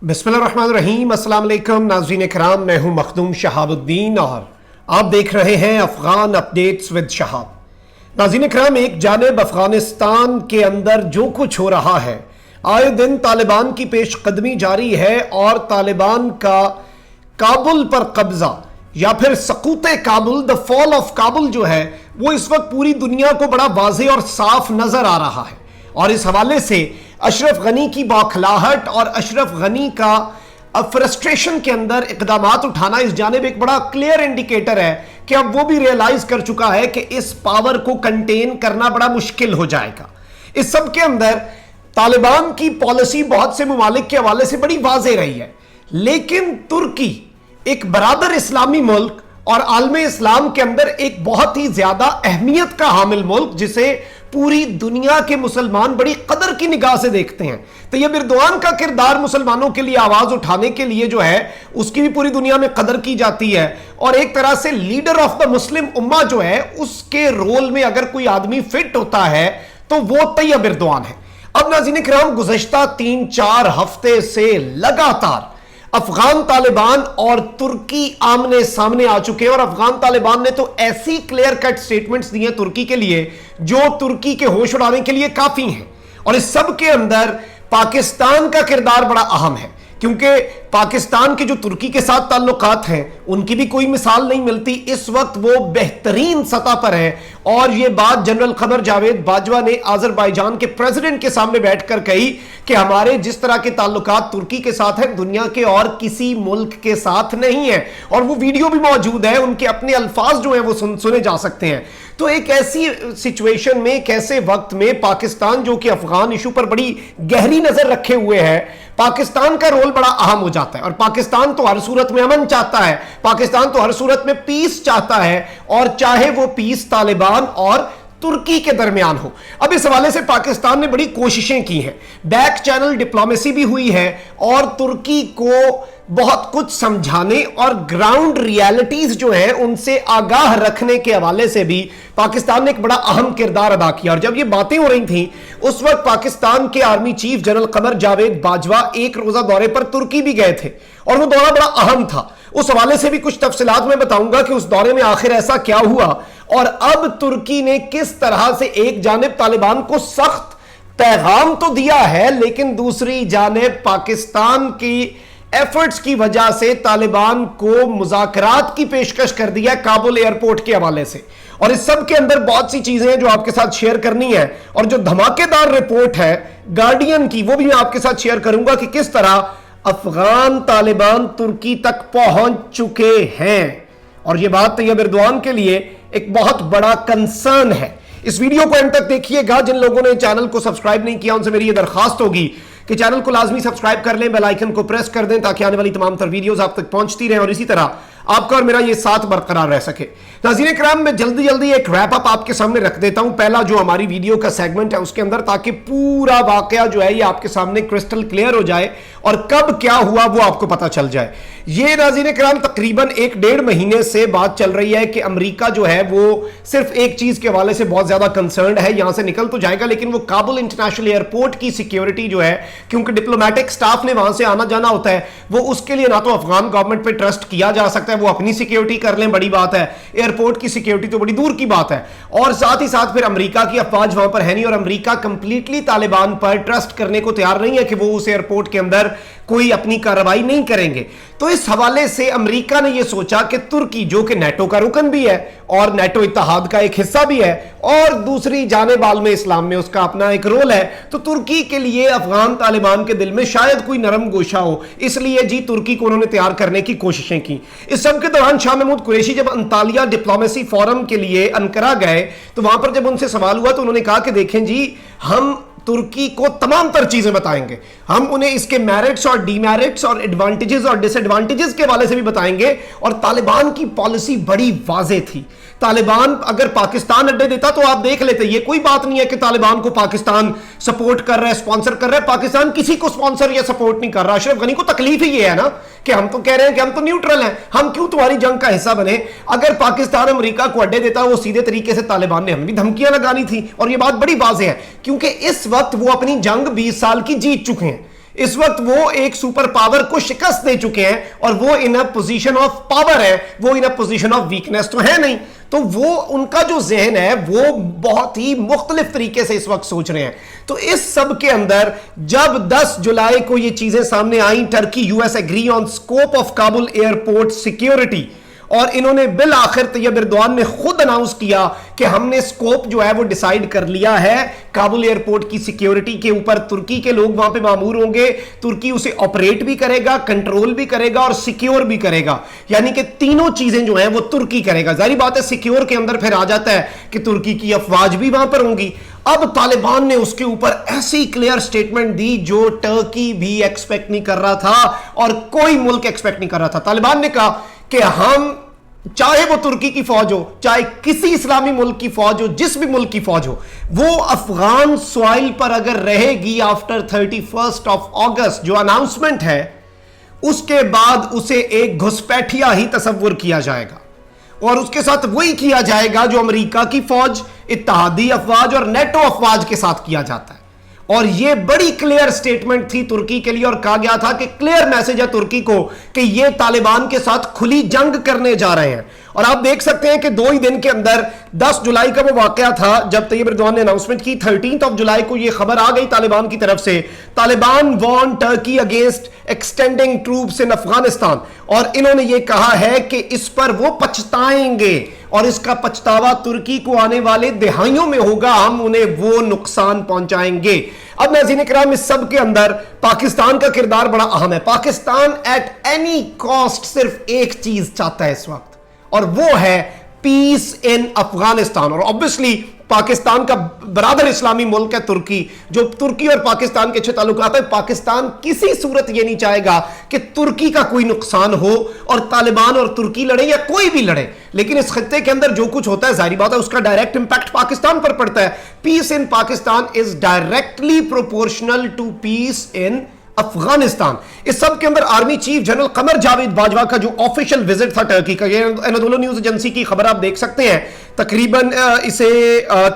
बिस्मिल्लाहिर्रहमानिर्रहीम। अस्सलाम वालेकुम नाज़रीन कराम, मैं हूं मखदूम शहाबुद्दीन और आप देख रहे हैं अफगान अपडेट्स विद शहाब। नाज़रीन कराम, एक जानिब अफगानिस्तान के अंदर जो कुछ हो रहा है, आए दिन तालिबान की पेशकदमी जारी है और तालिबान का काबुल पर कब्जा या फिर सकूते Kabul, the fall of Kabul जो है वो इस वक्त पूरी दुनिया को बड़ा वाज़े और साफ नजर आ रहा है। और इस हवाले से अशरफ गनी की बौखलाहट और अशरफ गनी का फ्रस्ट्रेशन के अंदर इकदामात उठाना इस जानिब एक बड़ा क्लियर इंडिकेटर है कि अब वो भी रियलाइज कर चुका है कि इस पावर को कंटेन करना बड़ा मुश्किल हो जाएगा। इस सब के अंदर तालिबान की पॉलिसी बहुत से मुमालिक के हवाले से बड़ी वाज़े रही है, लेकिन तुर्की एक बरादर इस्लामी मुल्क और आलमे इस्लाम के अंदर एक बहुत ही ज्यादा अहमियत का हामिल मुल्क, जिसे पूरी दुनिया के मुसलमान बड़ी कदर की निगाह से देखते हैं। तो यह एर्दोआन का किरदार मुसलमानों के लिए आवाज उठाने के लिए जो है उसकी भी पूरी दुनिया में कदर की जाती है और एक तरह से लीडर ऑफ द मुस्लिम उम्मा जो है उसके रोल में अगर कोई आदमी फिट होता है तो वो तैयब एर्दोआन है। अब नाज़रीन किराम, गुज़श्ता 3-4 हफ्ते से लगातार अफगान तालिबान और तुर्की आमने सामने आ चुके हैं और अफगान तालिबान ने तो ऐसी क्लियर कट स्टेटमेंट्स दी हैं तुर्की के लिए जो तुर्की के होश उड़ाने के लिए काफी हैं। और इस सब के अंदर पाकिस्तान का किरदार बड़ा अहम है, क्योंकि पाकिस्तान के जो तुर्की के साथ ताल्लुकात हैं उनकी भी कोई मिसाल नहीं मिलती। इस वक्त वो बेहतरीन सतह पर है और ये बात जनरल कमर जावेद बाजवा ने अजरबैजान के प्रेसिडेंट के सामने बैठकर कही कि हमारे जिस तरह के ताल्लुकात तुर्की के साथ हैं दुनिया के और किसी मुल्क के साथ नहीं है। और वो वीडियो भी मौजूद है, उनके अपने अल्फाज जो हैं वो सुने जा सकते हैं। तो एक ऐसी सिचुएशन में, एक ऐसे वक्त में पाकिस्तान जो कि अफगान इशू पर बड़ी गहरी नजर रखे हुए है, पाकिस्तान का रोल बड़ा अहम हो जाता है। और पाकिस्तान तो हर सूरत में अमन चाहता है, पाकिस्तान तो हर सूरत में पीस चाहता है, और चाहे वो पीस तालिबान और तुर्की के दरमियान हो। अब इस हवाले से पाकिस्तान ने बड़ी कोशिशें की हैं, बैक चैनल डिप्लोमेसी भी हुई है और तुर्की को बहुत कुछ समझाने और ग्राउंड रियलिटीज जो है उनसे आगाह रखने के हवाले से भी पाकिस्तान ने एक बड़ा अहम किरदार अदा किया। और जब ये बातें हो रही थी उस वक्त पाकिस्तान के army chief general Qamar Javed Bajwa एक रोजा दौरे पर तुर्की भी गए थे और वो दौरा बड़ा अहम था। उस हवाले से भी कुछ तफसीलात मैं बताऊंगा कि उस दौरे में आखिर ऐसा क्या हुआ और अब तुर्की ने किस तरह से एक जानिब तालिबान को सख्त पैगाम तो दिया है, लेकिन दूसरी जानिब पाकिस्तान की एफर्ट्स की वजह से तालिबान को मुज़ाकरात की पेशकश कर दिया काबुल एयरपोर्ट के हवाले से। और इस सब के अंदर बहुत सी चीजें हैं जो आपके साथ शेयर करनी है, और जो धमाकेदार रिपोर्ट है गार्डियन की वो भी मैं आपके साथ शेयर करूंगा कि किस तरह अफगान तालिबान तुर्की तक पहुंच चुके हैं। और यह बात तैयब एर्दोआन के लिए एक बहुत बड़ा कंसर्न है। इस वीडियो को एंड तक देखिएगा। जिन लोगों ने चैनल को सब्सक्राइब नहीं किया उनसे मेरी यह दरखास्त होगी कि चैनल को लाजमी सब्सक्राइब कर लें, बेल आइकन को प्रेस कर दें ताकि आने वाली तमाम तर वीडियोस आप तक पहुंचती रहें और इसी तरह आपका और मेरा ये साथ बरकरार रह सके। नाज़रीन किराम, मैं जल्दी जल्दी एक रैप अप आपके सामने रख देता हूं, पहला जो हमारी वीडियो का सेगमेंट है उसके अंदर, ताकि पूरा वाकया जो है ये आपके सामने क्रिस्टल क्लियर हो जाए और कब क्या हुआ वो आपको पता चल जाए। ये नाज़रीन किराम तकरीबन 1-1.5 महीने से बात चल रही है कि अमेरिका जो है वो सिर्फ एक चीज के हवाले से बहुत ज्यादा कंसर्न है, यहां से निकल तो जाएगा लेकिन वो काबुल इंटरनेशनल एयरपोर्ट की सिक्योरिटी जो है, क्योंकि डिप्लोमेटिक स्टाफ ने वहां से आना जाना होता है, वो उसके लिए ना तो अफगान गवर्नमेंट पे ट्रस्ट किया जा सकता है, वो अपनी सिक्योरिटी कर लें बड़ी बात है, एयरपोर्ट की सिक्योरिटी तो बड़ी दूर की बात है। और साथ ही साथ फिर अमेरिका की अफवाज वहां पर है नहीं और अमेरिका कंप्लीटली तालिबान पर ट्रस्ट करने को तैयार नहीं है कि वो उस एयरपोर्ट के अंदर कोई अपनी कार्रवाई नहीं करेंगे। तो इस हवाले से अमेरिका ने यह सोचा कि तुर्की जो कि नेटो का रुकन भी है और नेटो इत्तेहाद का एक हिस्सा भी है और दूसरी जानिब आलमे इस्लाम में उसका अपना एक रोल है, तो तुर्की के लिए अफगान तालिबान के दिल में शायद कोई नरम गोशा हो, इसलिए जी तुर्की को उन्होंने तैयार करने की कोशिशें की। इस सब के दौरान शाह महमूद कुरैशी जब अंतालिया डिप्लोमेसी फोरम के लिए अनकरा गए तो वहां पर जब उनसे सवाल हुआ तो उन्होंने कहा कि देखें जी, हम तुर्की को तमाम तर चीजें बताएंगे, हम उन्हें इसके मेरिट्स और डीमेरिट्स और एडवांटेजेस और डिसएडवांटेजेस के हवाले से भी बताएंगे। और तालिबान की पॉलिसी बड़ी वाज़ेह थी। तालिबान अगर पाकिस्तान अड्डे देता तो आप देख लेते, ये कोई बात नहीं है कि तालिबान को पाकिस्तान सपोर्ट कर रहा है, स्पॉन्सर कर रहा है, पाकिस्तान किसी को स्पॉन्सर या सपोर्ट नहीं कर रहा। अशरफ गनी को तकलीफ ही ये है ना कि हम तो कह रहे हैं कि हम तो न्यूट्रल हैं, हम क्यों तुम्हारी जंग का हिस्सा बने। अगर पाकिस्तान अमेरिका को अड्डे देता वो सीधे तरीके से तालिबान ने हमें भी धमकियां लगानी थी। और ये बात बड़ी वाज़ेह है क्योंकि इस वक्त वो अपनी जंग 20 साल की जीत चुके हैं। اس وقت وہ ایک سپر پاور کو شکست دے چکے ہیں اور وہ ان اے پوزیشن آف پاور ہے, وہ ان اے پوزیشن آف ویکنیس تو ہے نہیں. تو وہ ان کا جو ذہن ہے وہ بہت ہی مختلف طریقے سے اس وقت سوچ رہے ہیں. تو اس سب کے اندر جب 10 جولائی کو یہ چیزیں سامنے آئیں, Turkey U S agree on scope of Kabul airport security, اور انہوں نے بالآخر طیب ایردوان نے خود اناؤنس کیا کہ ہم نے سکوپ جو ہے وہ ڈیسائیڈ کر لیا ہے کابل ایئرپورٹ کی سیکیورٹی کے اوپر. ترکی کے لوگ وہاں پہ مامور ہوں گے, ترکی اسے آپریٹ بھی کرے گا, کنٹرول بھی کرے گا اور سیکیور بھی کرے گا, یعنی کہ تینوں چیزیں جو ہیں وہ ترکی کرے گا. ظاہری بات ہے سیکیور کے اندر پھر آ جاتا ہے کہ ترکی کی افواج بھی وہاں پر ہوں گی. اب طالبان نے اس کے اوپر ایسی کلیئر سٹیٹمنٹ دی جو ٹرکی بھی ایکسپیکٹ نہیں کر رہا تھا اور کوئی ملک ایکسپیکٹ نہیں کر رہا تھا. طالبان نے کہا کہ ہم, چاہے وہ ترکی کی فوج ہو, چاہے کسی اسلامی ملک کی فوج ہو, جس بھی ملک کی فوج ہو, وہ افغان سوائل پر اگر رہے گی آفٹر 31 اگست جو اناؤنسمنٹ ہے, اس کے بعد اسے ایک گھسپیٹھیا ہی تصور کیا جائے گا اور اس کے ساتھ وہی کیا جائے گا جو امریکہ کی فوج, اتحادی افواج اور نیٹو افواج کے ساتھ کیا جاتا ہے. اور یہ بڑی کلیئر سٹیٹمنٹ تھی ترکی کے لیے اور کہا گیا تھا کہ کلیئر میسج ہے ترکی کو کہ یہ طالبان کے ساتھ کھلی جنگ کرنے جا رہے ہیں. اور آپ دیکھ سکتے ہیں کہ 2 ہی دن کے اندر 10 جولائی کا وہ واقعہ تھا جب طیب ایردوان نے اناؤنسمنٹ کی. 13 جولائی کو یہ خبر آ گئی طالبان کی طرف سے, Taliban warn Turkey against extending troops in Afghanistan, اور انہوں نے یہ کہا ہے کہ اس پر وہ پچھتائیں گے اور اس کا پچھتاوا ترکی کو آنے والے دہائیوں میں ہوگا, ہم انہیں وہ نقصان پہنچائیں گے. اب ناظرین کرام اس سب کے اندر پاکستان کا کردار بڑا اہم ہے. پاکستان ایٹ اینی کاسٹ صرف ایک چیز چاہتا ہے اس وقت, اور وہ ہے پیس ان افغانستان. اور obviously پاکستان کا برادر اسلامی ملک ہے ترکی, جو ترکی اور پاکستان کے اچھے تعلقات ہیں. پاکستان کسی صورت یہ نہیں چاہے گا کہ ترکی کا کوئی نقصان ہو اور طالبان اور ترکی لڑے یا کوئی بھی لڑے, لیکن اس خطے کے اندر جو کچھ ہوتا ہے ظاہری بات ہے اس کا ڈائریکٹ امپیکٹ پاکستان پر پڑتا ہے. Peace in Pakistan is directly proportional to peace in Afghanistan. اس سب کے اندر army chief general Qamar Javed Bajwa کا جو آفیشیل وزٹ تھا ٹرکی کا, یہ انادولو نیوز ایجنسی کی خبر آپ دیکھ سکتے ہیں, تقریباً اسے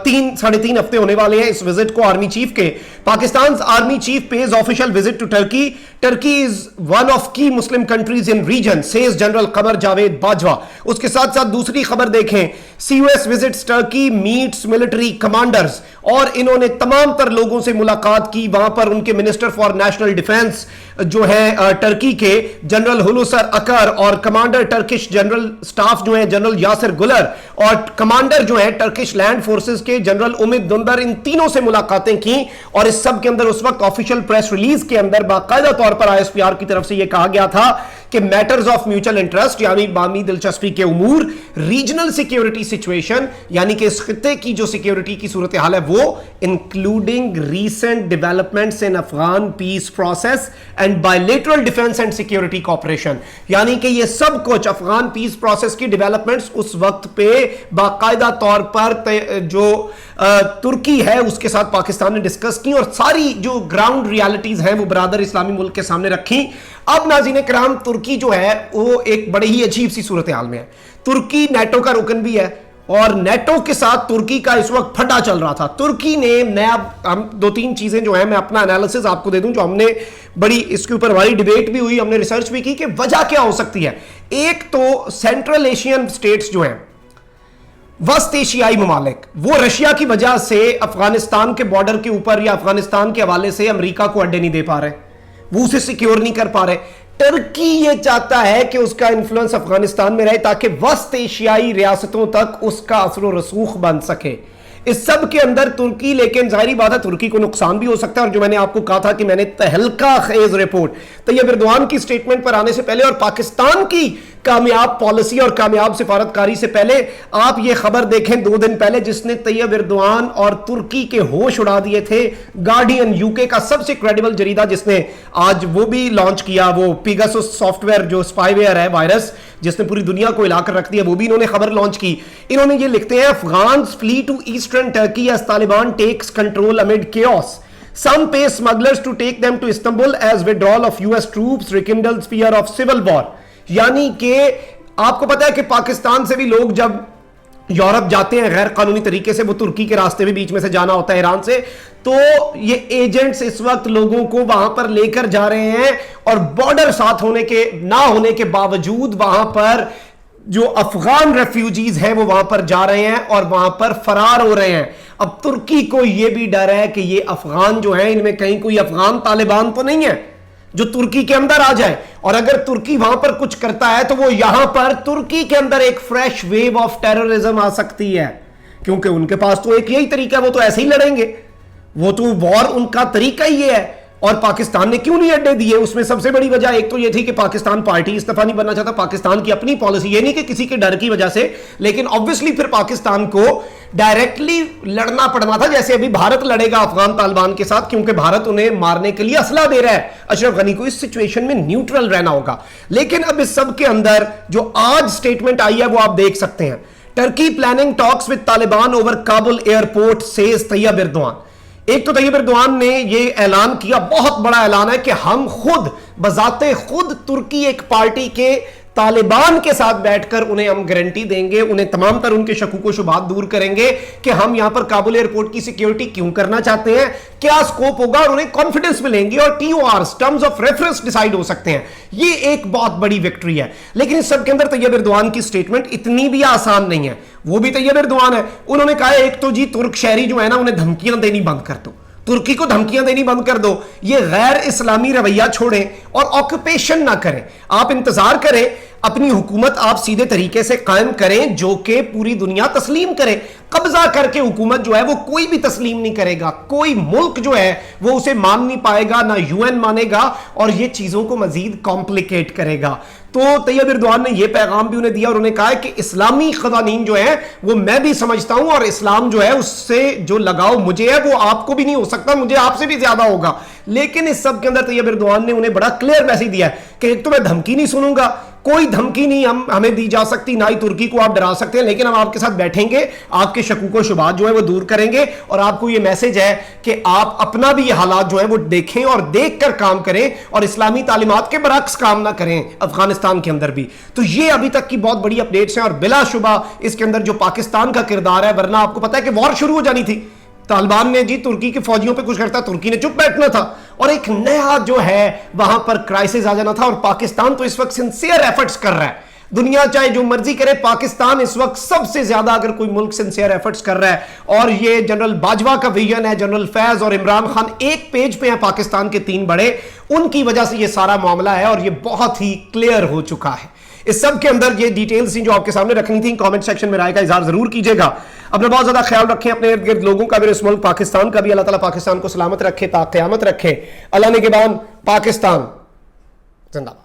3-3.5 ہفتے ہونے والے ہیں اس وزٹ کو آرمی چیف کے. Pakistan army chief pays official visit to Turkey. Turkey is one of key Muslim countries in region says general Qamar Javed Bajwa. اس کے ساتھ ساتھ دوسری خبر دیکھیں, C U S visits Turkey meets military commanders, اور انہوں نے تمام تر لوگوں سے ملاقات کی. وہاں پر ان کے منسٹر فار نیشنل ڈیفنس جو ہے ٹرکی کے جنرل ہلوسر اکر, اور کمانڈر ٹرکش جنرل سٹاف جو ہیں جنرل یاسر گلر, اور کمانڈر جو ہیں ٹرکش لینڈ فورسز کے جنرل امید دندر, ان تینوں سے ملاقاتیں کی. اور اس سب کے اندر اس وقت آفیشیل پریس ریلیز کے اندر باقاعدہ طور پر آئی ایس پی آر کی طرف سے یہ کہا گیا تھا کہ میٹرز آف میوچل انٹرسٹ یعنی باہمی دلچسپی کے امور, ریجنل سیکیورٹی سچویشن یعنی کہ اس خطے کی جو سیکیورٹی کی صورتحال ہے وہ, including recent developments in Afghan peace process and bilateral defence and security cooperation, یعنی کہ یہ سب کچھ افغان پیس پروسیس کی ڈیولپمنٹس اس وقت پہ باقاعدہ طور پر جو ترکی ہے اس کے ساتھ پاکستان نے ڈسکس کی, اور ساری جو گراؤنڈ ریالٹیز ہیں وہ برادر اسلامی ملک کے سامنے رکھی. اب ناظرین کرام ترکی جو ہے وہ ایک بڑی ہی عجیب سی صورتحال میں ہے. ترکی نیٹو کا رکن بھی ہے اور نیٹو کے ساتھ ترکی کا اس وقت پھڈا چل رہا تھا. ترکی نے ہم 2-3 چیزیں جو ہیں میں اپنا انالیسز آپ کو دے دوں جو ہم نے بڑی اس کے اوپر ہماری ڈیبیٹ بھی ہوئی, ہم نے ریسرچ بھی کی کہ وجہ کیا ہو سکتی ہے. ایک تو سینٹرل ایشین سٹیٹس جو ہیں وسط ایشیائی ممالک, وہ رشیا کی وجہ سے افغانستان کے بارڈر کے اوپر یا افغانستان کے حوالے سے امریکہ کو اڈے نہیں دے پا رہے, وہ اسے سیکیور نہیں کر پا رہے. ٹرکی یہ چاہتا ہے کہ اس کا انفلوئنس افغانستان میں رہے تاکہ وسط ایشیائی ریاستوں تک اس کا اثر و رسوخ بن سکے. اس سب کے اندر ترکی, لیکن ظاہری بات ہے ترکی کو نقصان بھی ہو سکتا ہے, اور جو میں نے آپ کو کہا تھا کہ میں نے تہلکہ خیز رپورٹ طیب ایردوان کی سٹیٹمنٹ پر آنے سے پہلے اور پاکستان کی کامیاب پالیسی اور کامیاب سفارتکاری سے پہلے آپ یہ خبر دیکھیں 2 دن پہلے جس نے طیب ایردوان اور ترکی کے ہوش اڑا دیے تھے. گارڈین UK کا سب سے کریڈیبل جریدہ جس نے آج وہ بھی لانچ کیا, وہ پیگاسس سافٹ ویئر جو اسپائی ویئر ہے, وائرس جس نے پوری دنیا کو ہلا کر رکھ دیا, وہ بھی انہوں نے خبر لانچ کی. انہوں نے یہ لکھتے ہیں, Afghans flee to eastern Turkey as Taliban takes control amid chaos. Some pay smugglers to take them to Istanbul as withdrawal of US troops rekindles fear of civil war. یعنی کہ آپ کو پتا ہے کہ پاکستان سے بھی لوگ جب यूरोप जाते हैं गैर कानूनी तरीके से, वो तुर्की के रास्ते भी बीच में से जाना होता है ईरान से, तो ये एजेंट्स इस वक्त लोगों को वहां पर लेकर जा रहे हैं और बॉर्डर साथ होने के ना होने के बावजूद वहां पर जो अफगान रेफ्यूजीज हैं वो वहां पर जा रहे हैं और वहां पर फरार हो रहे हैं। अब तुर्की को यह भी डर है कि ये अफगान जो है इनमें कहीं कोई अफगान तालिबान तो नहीं है जो तुर्की के अंदर आ जाए, और अगर तुर्की वहां पर कुछ करता है तो वो यहां पर तुर्की के अंदर एक फ्रेश वेव ऑफ टेररिज्म आ सकती है, क्योंकि उनके पास तो एक यही तरीका है, वो तो ऐसे ही लड़ेंगे, वो तो वॉर उनका तरीका ही है। और पाकिस्तान ने क्यों नहीं अड्डे दिए, उसमें सबसे बड़ी वजह एक तो ये थी कि पाकिस्तान पार्टी इस दफा नहीं बनना चाहता, पाकिस्तान की अपनी पॉलिसी, ये नहीं कि किसी के डर की वजह से, लेकिन ऑब्वियसली फिर पाकिस्तान को डायरेक्टली लड़ना पड़ना था, जैसे अभी भारत लड़ेगा अफगान तालिबान के साथ, क्योंकि भारत उन्हें मारने के लिए असला दे रहा है। अशरफ गनी को इस सिचुएशन में न्यूट्रल रहना होगा। लेकिन अब इस सब के अंदर जो आज स्टेटमेंट आई है वो आप देख सकते हैं, Turkey planning talks with Taliban over Kabul airport says Tayyip Erdogan. एक तो तैयब एर्दोआन ने यह ऐलान किया, बहुत बड़ा ऐलान है कि हम खुद बजाते खुद तुर्की एक पार्टी के तालिबान के साथ बैठकर उन्हें हम गारंटी देंगे, उन्हें तमाम तर उनके शकूक व शुबात दूर करेंगे कि हम यहां पर काबुल एयरपोर्ट की सिक्योरिटी क्यों करना चाहते हैं, क्या स्कोप होगा, और उन्हें कॉन्फिडेंस मिलेंगे और टीओआरस टर्म्स ऑफ रेफरेंस डिसाइड हो सकते हैं। ये एक बहुत बड़ी विक्ट्री है। लेकिन इस सब के अंदर तैयब एर्दोआन की स्टेटमेंट इतनी भी आसान नहीं है। वो भी तैयब एर्दोआन है, उन्होंने कहा एक तो जी तुर्क शहरी जो है ना उन्हें धमकियां देनी बंद कर दो, तुर्की को धमकियां देनी बंद कर दो, ये गैर इस्लामी रवैया छोड़ें और ऑक्यूपेशन ना करें। आप इंतजार करें, अपनी हुकूमत आप सीधे तरीके से कायम करें जो कि पूरी दुनिया तस्लीम करे। कब्जा करके हुकूमत जो है वो कोई भी तस्लीम नहीं करेगा, कोई मुल्क जो है वो उसे मान नहीं पाएगा, ना यूएन मानेगा, और ये चीजों को मजीद कॉम्प्लिकेट करेगा। तो तैयब एर्दोआन ने यह पैगाम भी उन्हें दिया और उन्हें कहा कि इस्लामी कवानीन जो है वो मैं भी समझता हूं, और इस्लाम जो है उससे जो लगाव मुझे है वो आपको भी नहीं हो सकता, मुझे आपसे भी ज्यादा होगा। लेकिन इस सब के अंदर तैयब एर्दोआन ने उन्हें बड़ा क्लियर मैसेज दिया है कि एक तो मैं धमकी नहीं सुनूंगा, कोई धमकी नहीं हमें दी जा सकती, ना ही तुर्की को आप डरा सकते हैं, लेकिन हम आपके साथ बैठेंगे, आपके शकूक व शुबात जो है वो दूर करेंगे, और आपको ये मैसेज है कि आप अपना भी ये हालात जो है वो देखें और देखकर काम करें और इस्लामी तालीमात के बरक्स काम ना करें अफगानिस्तान के अंदर भी। तो ये अभी तक की बहुत बड़ी अपडेट्स हैं, और बिलाशुबा इसके अंदर जो पाकिस्तान का किरदार है, वरना आपको पता है कि वॉर शुरू हो जानी थी, तालिबान ने जी तुर्की के फौजियों पे कुछ करता, तुर्की ने चुप बैठना था और एक नया जो है वहां पर क्राइसिस आ जाना था। और पाकिस्तान तो इस वक्त सिंसियर एफर्ट्स कर रहा है, दुनिया चाहे जो मर्जी करे, पाकिस्तान इस वक्त सबसे ज्यादा अगर कोई मुल्क सिंसियर एफर्ट्स कर रहा है, और ये जनरल बाजवा का विजन है, जनरल फैज और इमरान खान एक पेज पे हैं पाकिस्तान के तीन बड़े, उनकी वजह से ये सारा मामला है और ये बहुत ही क्लियर हो चुका है। इस सब के अंदर ये डिटेल्स जो आपके सामने रखनी थी, कमेंट सेक्शन में राय का इजहार जरूर कीजिएगा। अपना बहुत ज्यादा ख्याल रखें, अपने इर्द गिर्द लोगों का भी, इस मुल्क पाकिस्तान का भी। अल्लाह ताला पाकिस्तान को सलामत रखे, ता क़यामत रखे। अल्लाह ने के बाद पाकिस्तान जिंदाबाद।